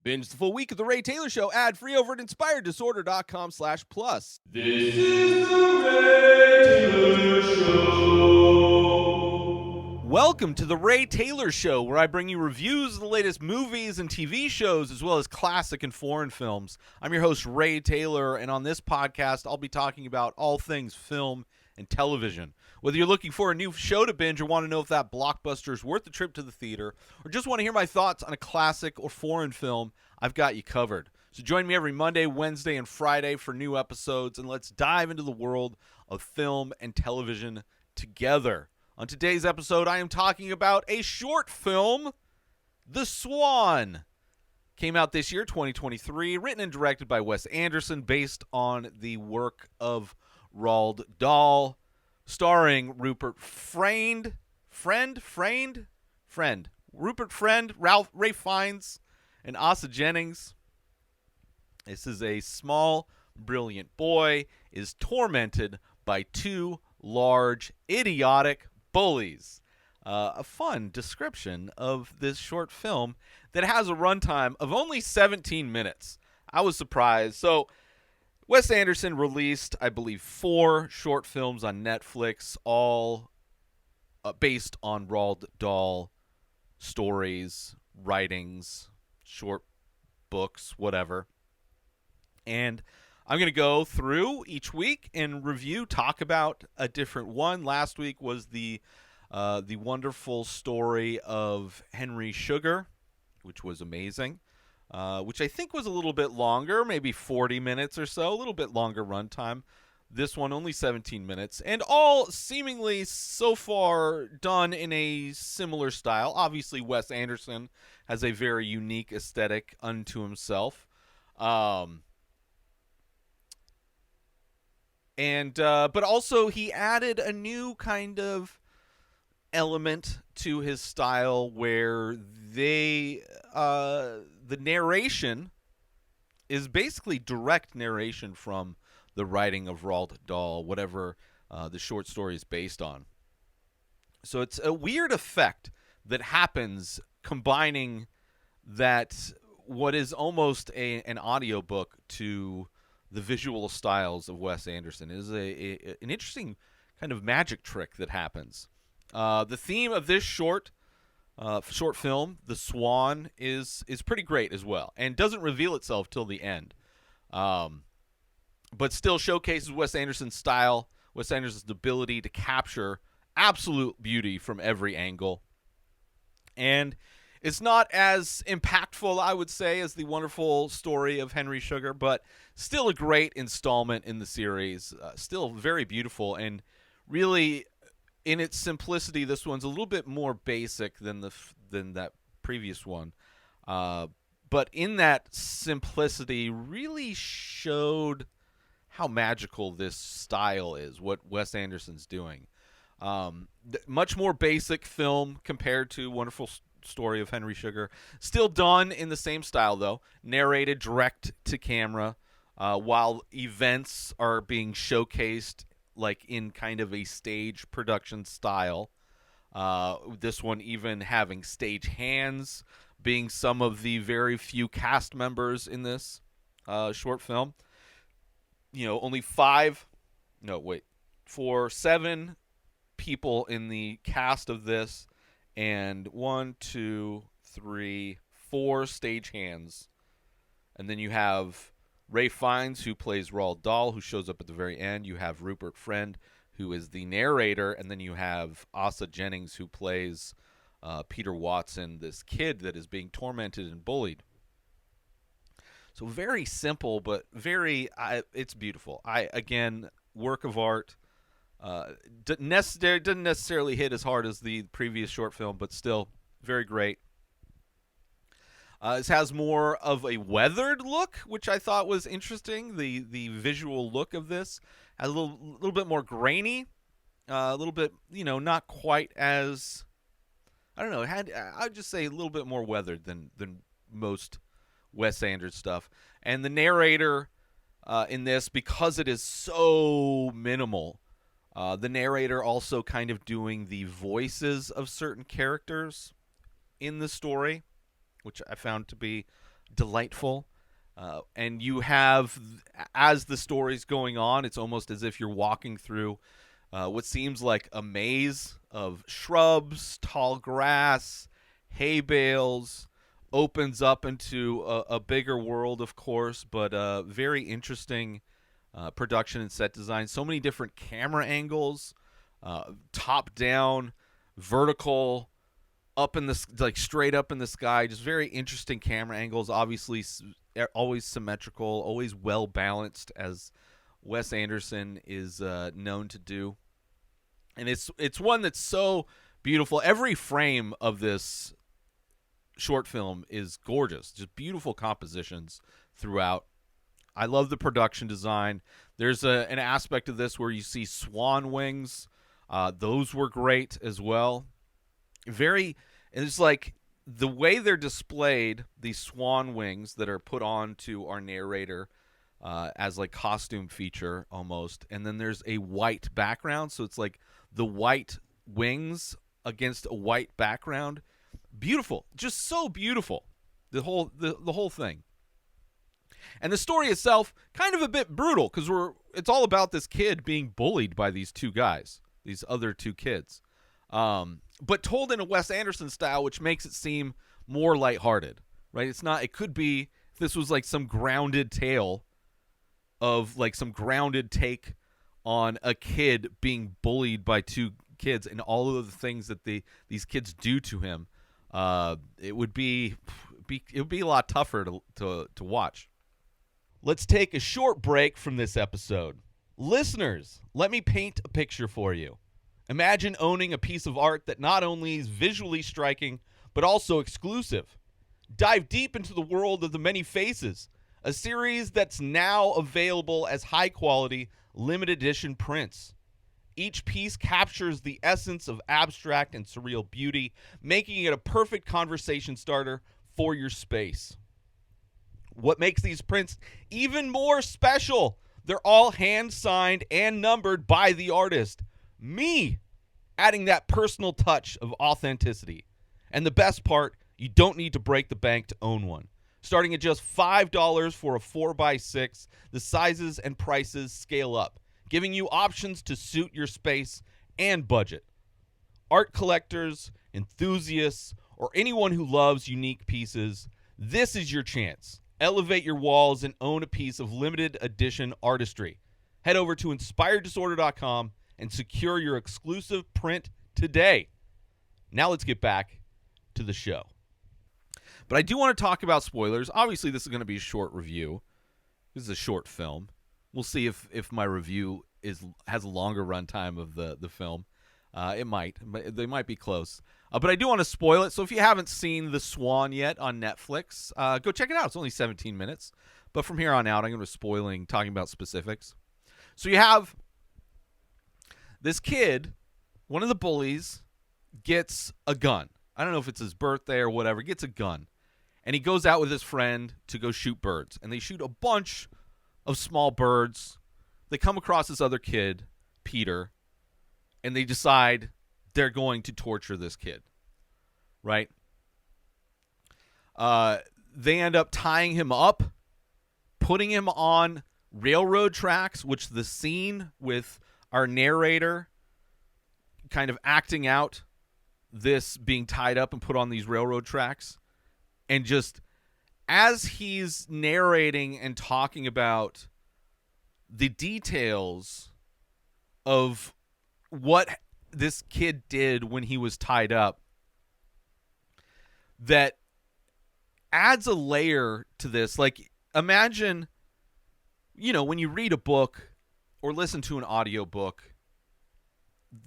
Binge the full week of The Ray Taylor Show ad-free over at inspireddisorder.com/plus. This is The Ray Taylor Show. Welcome to The Ray Taylor Show, where I bring you reviews of the latest movies and TV shows, as well as classic and foreign films. I'm your host, Ray Taylor, and on this podcast, I'll be talking about all things film and television. Whether you're looking for a new show to binge or want to know if that blockbuster is worth the trip to the theater, or just want to hear my thoughts on a classic or foreign film, I've got you covered. So join me every Monday, Wednesday, and Friday for new episodes, and let's dive into the world of film and television together. On today's episode, I am talking about a short film, The Swan. Came out this year, 2023, written and directed by Wes Anderson, based on the work of Roald Dahl, starring Rupert Friend, Rupert Friend, Ray Fiennes, and Asa Jennings. This is a small, brilliant boy is tormented by two large, idiotic bullies. A fun description of this short film that has a runtime of only 17 minutes. I was surprised. So, Wes Anderson released, I believe, 4 short films on Netflix, all based on Roald Dahl stories, writings, short books, whatever. And I'm going to go through each week and talk about a different one. Last week was the wonderful story of Henry Sugar, which was amazing. Which I think was a little bit longer, maybe 40 minutes or so, a little bit longer runtime. This one only 17 minutes, and all seemingly so far done in a similar style. Obviously, Wes Anderson has a very unique aesthetic unto himself. But also he added a new kind of element to his style where the narration is basically direct narration from the writing of Roald Dahl, whatever the short story is based on. So it's a weird effect that happens combining that what is almost an audiobook to the visual styles of Wes Anderson. It is an interesting kind of magic trick that happens. The theme of this short film, The Swan, is pretty great as well, and doesn't reveal itself till the end, but still showcases Wes Anderson's style, Wes Anderson's ability to capture absolute beauty from every angle. And it's not as impactful, I would say, as the wonderful story of Henry Sugar, but still a great installment in the series. Still very beautiful, and really, in its simplicity, this one's a little bit more basic than that previous one. But in that simplicity, really showed how magical this style is, what Wes Anderson's doing. Much more basic film compared to Wonderful Story of Henry Sugar. Still done in the same style, though. Narrated direct to camera, while events are being showcased like in kind of a stage production style. This one even having stage hands, being some of the very few cast members in this short film. Only 7 people in the cast of this, and 1, 2, 3, 4 stage hands. And then you have Ray Fiennes, who plays Roald Dahl, who shows up at the very end. You have Rupert Friend, who is the narrator, and then you have Asa Jennings, who plays Peter Watson, this kid that is being tormented and bullied. So very simple, but it's beautiful. Again, work of art. Doesn't necessarily hit as hard as the previous short film, but still very great. This has more of a weathered look, which I thought was interesting. The visual look of this has a little bit more grainy, a little bit, not quite as, I don't know. I'd just say a little bit more weathered than most Wes Anderson stuff. And the narrator in this, because it is so minimal, the narrator also kind of doing the voices of certain characters in the story, which I found to be delightful. And you have, as the story's going on, it's almost as if you're walking through what seems like a maze of shrubs, tall grass, hay bales, opens up into a bigger world, of course, but very interesting production and set design. So many different camera angles, top down, vertical, up in the like straight up in the sky. Just very interesting camera angles. Obviously, always symmetrical, always well balanced, as Wes Anderson is known to do. And it's one that's so beautiful. Every frame of this short film is gorgeous. Just beautiful compositions throughout. I love the production design. There's an aspect of this where you see swan wings. Those were great as well. It's like the way they're displayed, these swan wings that are put on to our narrator as like costume feature almost. And then there's a white background. So it's like the white wings against a white background. Beautiful. Just so beautiful. The whole thing. And the story itself, kind of a bit brutal, because it's all about this kid being bullied by these two guys, these other two kids. But told in a Wes Anderson style, which makes it seem more lighthearted, right? It could be, if this was like some grounded tale of like some grounded take on a kid being bullied by two kids and all of the things that these kids do to him, it would be a lot tougher to watch. Let's take a short break from this episode. Listeners, let me paint a picture for you. Imagine owning a piece of art that not only is visually striking, but also exclusive. Dive deep into the world of The Many Faces, a series that's now available as high-quality, limited edition prints. Each piece captures the essence of abstract and surreal beauty, making it a perfect conversation starter for your space. What makes these prints even more special? They're all hand-signed and numbered by the artist. Me, adding that personal touch of authenticity. And the best part, you don't need to break the bank to own one. Starting at just $5 for a 4x6, the sizes and prices scale up, giving you options to suit your space and budget. Art collectors, enthusiasts, or anyone who loves unique pieces, this is your chance. Elevate your walls and own a piece of limited edition artistry. Head over to inspireddisorder.com and secure your exclusive print today. Now let's get back to the show. But I do want to talk about spoilers. Obviously, this is going to be a short review. This is a short film. We'll see if my review has a longer runtime of the film. It might. They might be close. But I do want to spoil it. So if you haven't seen The Swan yet on Netflix, go check it out. It's only 17 minutes. But from here on out, I'm going to be talking about specifics. So you have this kid, one of the bullies, gets a gun. I don't know if it's his birthday or whatever, gets a gun. And he goes out with his friend to go shoot birds. And they shoot a bunch of small birds. They come across this other kid, Peter, and they decide they're going to torture this kid, right? They end up tying him up, putting him on railroad tracks, which the scene with our narrator kind of acting out this being tied up and put on these railroad tracks. And just as he's narrating and talking about the details of what this kid did when he was tied up, that adds a layer to this. Like, imagine, when you read a book or listen to an audiobook,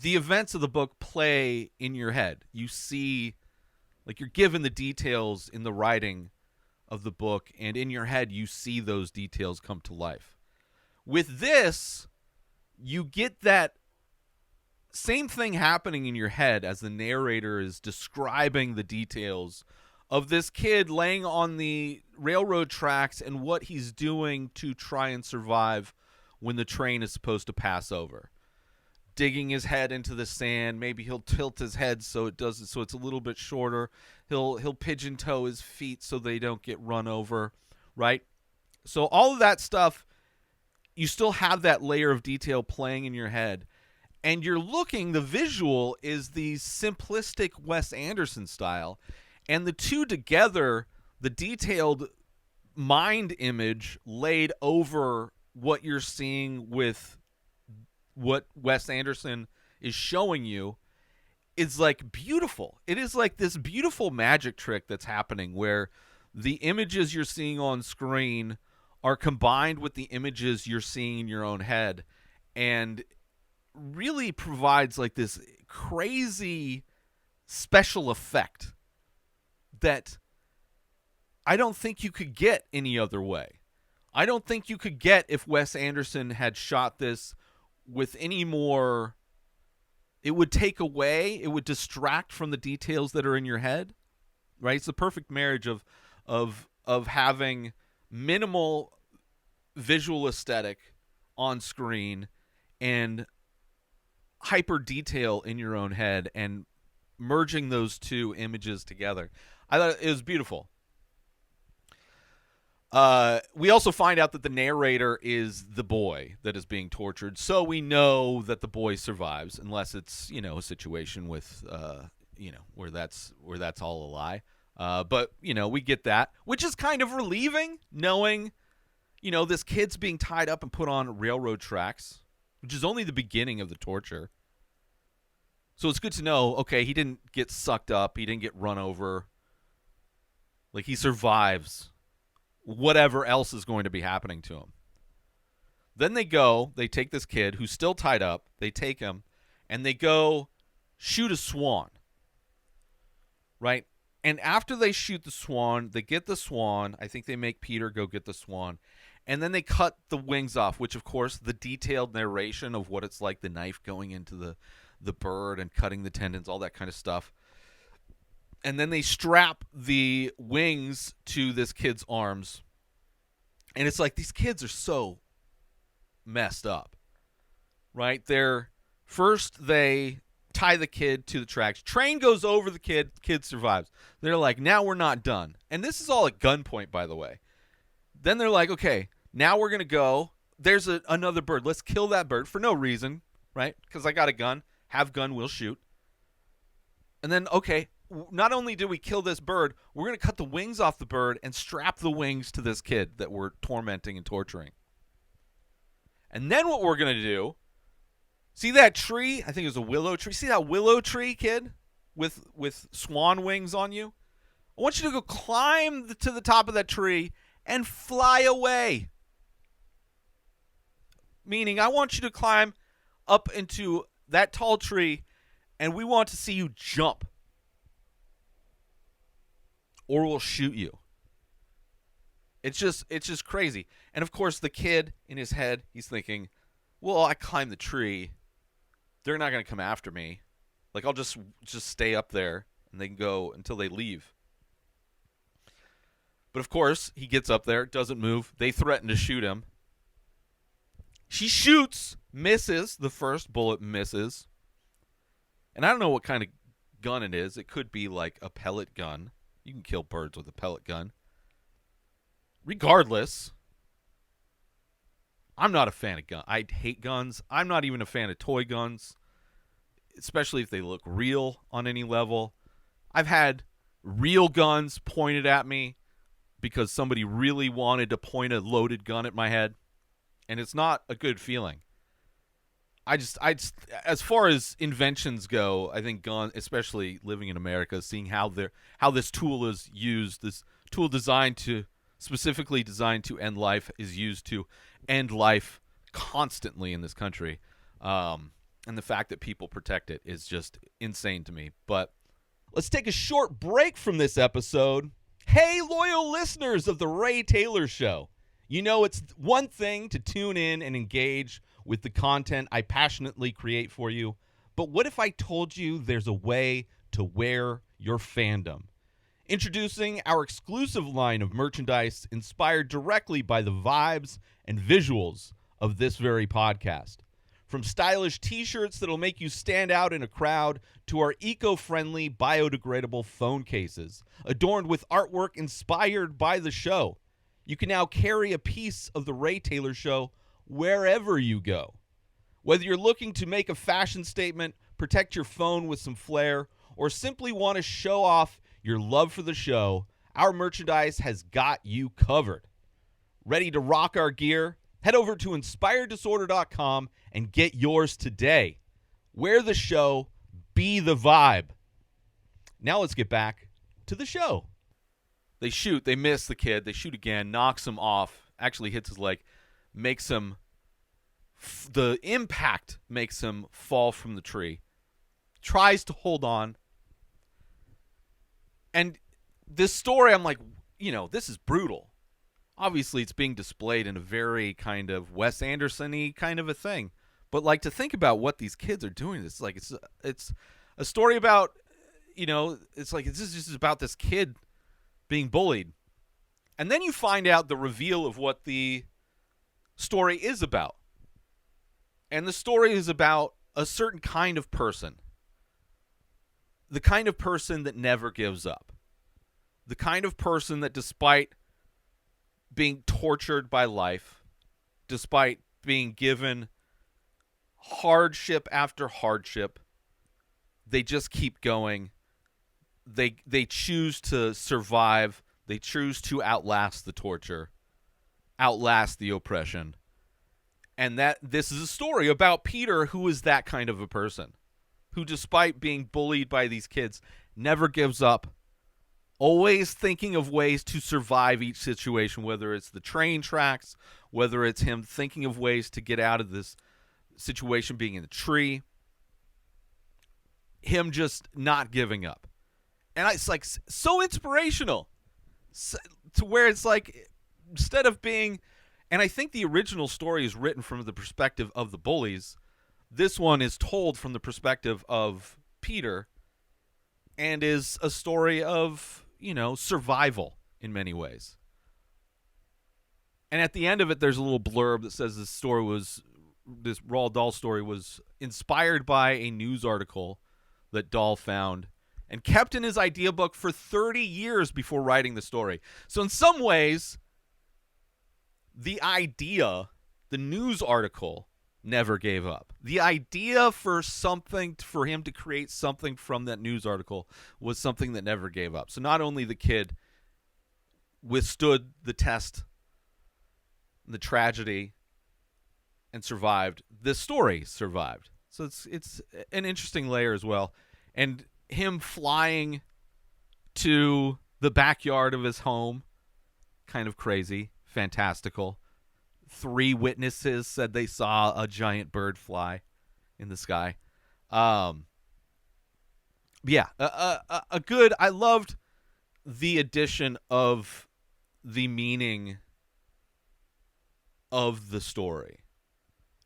the events of the book play in your head. You see, like, you're given the details in the writing of the book, and in your head you see those details come to life. With this, you get that same thing happening in your head as the narrator is describing the details of this kid laying on the railroad tracks and what he's doing to try and survive when the train is supposed to pass over. digging his head into the sand. Maybe he'll tilt his head so it's a little bit shorter. He'll pigeon toe his feet so they don't get run over, right? So all of that stuff, you still have that layer of detail playing in your head. And the visual is the simplistic Wes Anderson style. And the two together, the detailed mind image laid over what you're seeing with what Wes Anderson is showing you, is like beautiful. It is like this beautiful magic trick that's happening where the images you're seeing on screen are combined with the images you're seeing in your own head, and really provides like this crazy special effect that I don't think you could get any other way. I don't think you could get if Wes Anderson had shot this with any more. It would take away, it would distract from the details that are in your head, right? It's the perfect marriage of having minimal visual aesthetic on screen and hyper detail in your own head, and merging those two images together. I thought it was beautiful. We also find out that the narrator is the boy that is being tortured, so we know that the boy survives, unless it's, a situation with, where that's all a lie. But, we get that, which is kind of relieving, knowing, this kid's being tied up and put on railroad tracks, which is only the beginning of the torture. So it's good to know, okay, he didn't get sucked up, he didn't get run over. Like, he survives whatever else is going to be happening to him. Then they take this kid who's still tied up, they take him, and they go shoot a swan. Right? And after they shoot the swan, they get the swan. I think they make Peter go get the swan. And then they cut the wings off, which, of course, the detailed narration of what it's like, the knife going into the bird and cutting the tendons, all that kind of stuff. And then they strap the wings to this kid's arms. And it's like, these kids are so messed up, right? They tie the kid to the tracks. Train goes over the kid survives. They're like, now we're not done. And this is all at gunpoint, by the way. Then they're like, okay, now we're going to go. There's another bird. Let's kill that bird for no reason, right? Because I got a gun. Have gun, we'll shoot. And then, okay, not only do we kill this bird, we're going to cut the wings off the bird and strap the wings to this kid that we're tormenting and torturing. And then what we're going to do, see that tree? I think it was a willow tree. See that willow tree, kid, with swan wings on you? I want you to go climb to the top of that tree and fly away. Meaning, I want you to climb up into that tall tree, and we want to see you jump, or we'll shoot you. It's just crazy. And of course, the kid in his head, he's thinking, well, I climbed the tree. They're not going to come after me. Like, I'll just stay up there, and they can go until they leave. But of course, he gets up there, doesn't move. They threaten to shoot him. She shoots, misses. The first bullet misses. And I don't know what kind of gun it is. It could be like a pellet gun. You can kill birds with a pellet gun. Regardless, I'm not a fan of guns. I hate guns. I'm not even a fan of toy guns, especially if they look real on any level. I've had real guns pointed at me because somebody really wanted to point a loaded gun at my head, and it's not a good feeling. I just, as far as inventions go, I think gun, especially living in America, seeing how this tool is used, this tool specifically designed to end life, is used to end life constantly in this country, and the fact that people protect it is just insane to me. But let's take a short break from this episode. Hey, loyal listeners of the Ray Taylor Show. You know, it's one thing to tune in and engage with the content I passionately create for you, but what if I told you there's a way to wear your fandom? Introducing our exclusive line of merchandise inspired directly by the vibes and visuals of this very podcast. From stylish t-shirts that'll make you stand out in a crowd to our eco-friendly, biodegradable phone cases, adorned with artwork inspired by the show. You can now carry a piece of the Ray Taylor Show wherever you go. Whether you're looking to make a fashion statement, protect your phone with some flair, or simply want to show off your love for the show, our merchandise has got you covered. Ready to rock our gear? Head over to inspireddisorder.com and get yours today. Wear the show, be the vibe. Now let's get back to the show. They shoot, they miss the kid, they shoot again, knocks him off, actually hits his leg, makes him, the impact makes him fall from the tree. Tries to hold on. And this story, I'm like, this is brutal. Obviously, it's being displayed in a very kind of Wes Anderson-y kind of a thing. But, like, to think about what these kids are doing, it's like it's a story about, it's like this is just about this kid being bullied. And then you find out the reveal of what the story is about. And the story is about a certain kind of person. The kind of person that never gives up. The kind of person that despite being tortured by life, despite being given hardship after hardship, they just keep going. They choose to survive. They choose to outlast the torture, outlast the oppression. And that this is a story about Peter, who is that kind of a person, who despite being bullied by these kids, never gives up. Always thinking of ways to survive each situation, whether it's the train tracks, whether it's him thinking of ways to get out of this situation, being in the tree, him just not giving up. And it's like so inspirational to where it's like, instead of being, and I think the original story is written from the perspective of the bullies. This one is told from the perspective of Peter and is a story of, survival in many ways. And at the end of it, there's a little blurb that says this Roald Dahl story was inspired by a news article that Dahl found and kept in his idea book for 30 years before writing the story. So in some ways, the idea, the news article, never gave up. The idea for him to create something from that news article was something that never gave up. So not only the kid withstood the test, the tragedy, and survived, this story survived. So it's an interesting layer as well. And him flying to the backyard of his home, kind of crazy, fantastical. 3 witnesses said they saw a giant bird fly in the sky. I loved the addition of the meaning of the story.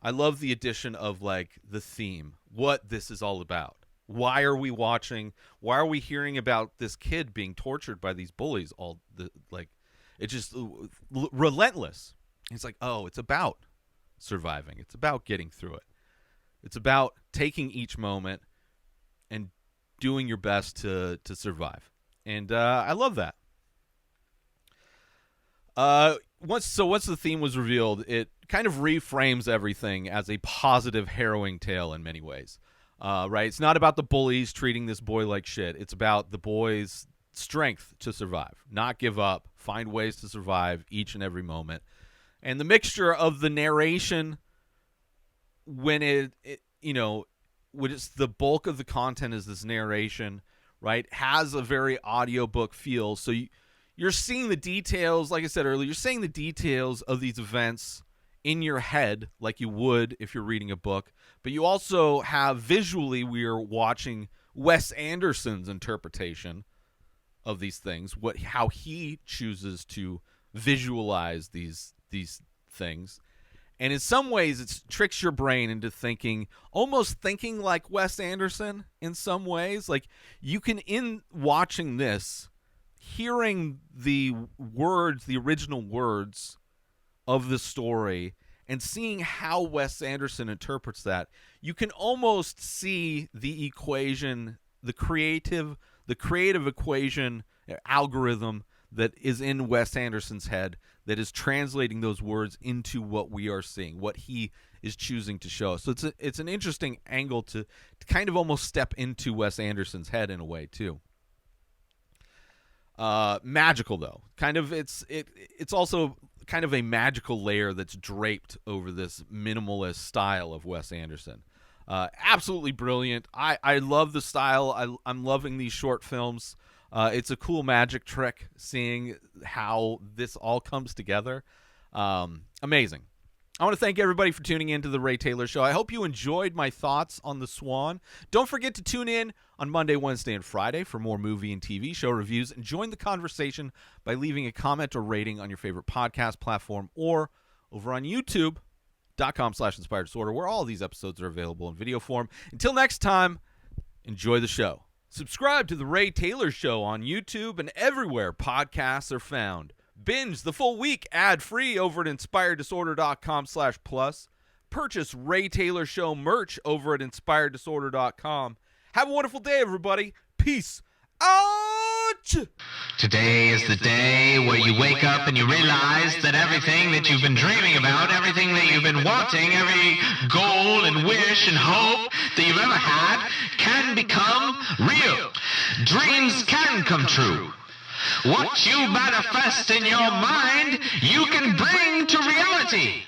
I love the addition of, like, the theme, what this is all about. Why are we watching? Why are we hearing about this kid being tortured by these bullies? It's just relentless. It's like, oh, it's about surviving. It's about getting through it. It's about taking each moment and doing your best to survive. And I love that. Once the theme was revealed, it kind of reframes everything as a positive, harrowing tale in many ways. Right? It's not about the bullies treating this boy like shit. It's about the boy's strength to survive, not give up, find ways to survive each and every moment. And the mixture of the narration, when when it's the bulk of the content is this narration, right, has a very audiobook feel. So you're seeing the details, like I said earlier, you're seeing the details of these events in your head like you would if you're reading a book. But you also have visually, we are watching Wes Anderson's interpretation of these things, how he chooses to visualize these things. And in some ways, it tricks your brain into almost thinking like Wes Anderson in some ways. Like, you can, in watching this, hearing the words, the original words of the story, and seeing how Wes Anderson interprets that, you can almost see the equation, the creative equation, algorithm that is in Wes Anderson's head that is translating those words into what we are seeing, what he is choosing to show us. So it's an interesting angle to kind of almost step into Wes Anderson's head in a way too. Magical though, kind of it's also kind of a magical layer that's draped over this minimalist style of Wes Anderson. Absolutely brilliant. I love the style. I'm loving these short films. It's a cool magic trick seeing how this all comes together. Amazing. I want to thank everybody for tuning in to the Ray Taylor Show. I hope you enjoyed my thoughts on the Swan. Don't forget to tune in on Monday, Wednesday, and Friday for more movie and TV show reviews, and join the conversation by leaving a comment or rating on your favorite podcast platform or over on youtube.com/inspired disorder, where all these episodes are available in video form. Until next time, enjoy the show. Subscribe to the Ray Taylor Show on YouTube and everywhere podcasts are found. Binge the full week ad-free over at inspireddisorder.com/plus. Purchase Ray Taylor Show merch over at inspireddisorder.com. Have a wonderful day, everybody. Peace out! Today is the day where you wake up and you realize that everything that you've been dreaming about, everything that you've been wanting, every goal and wish and hope that you've ever had can become real. Dreams can come true. What you manifest in your mind, you can bring to reality.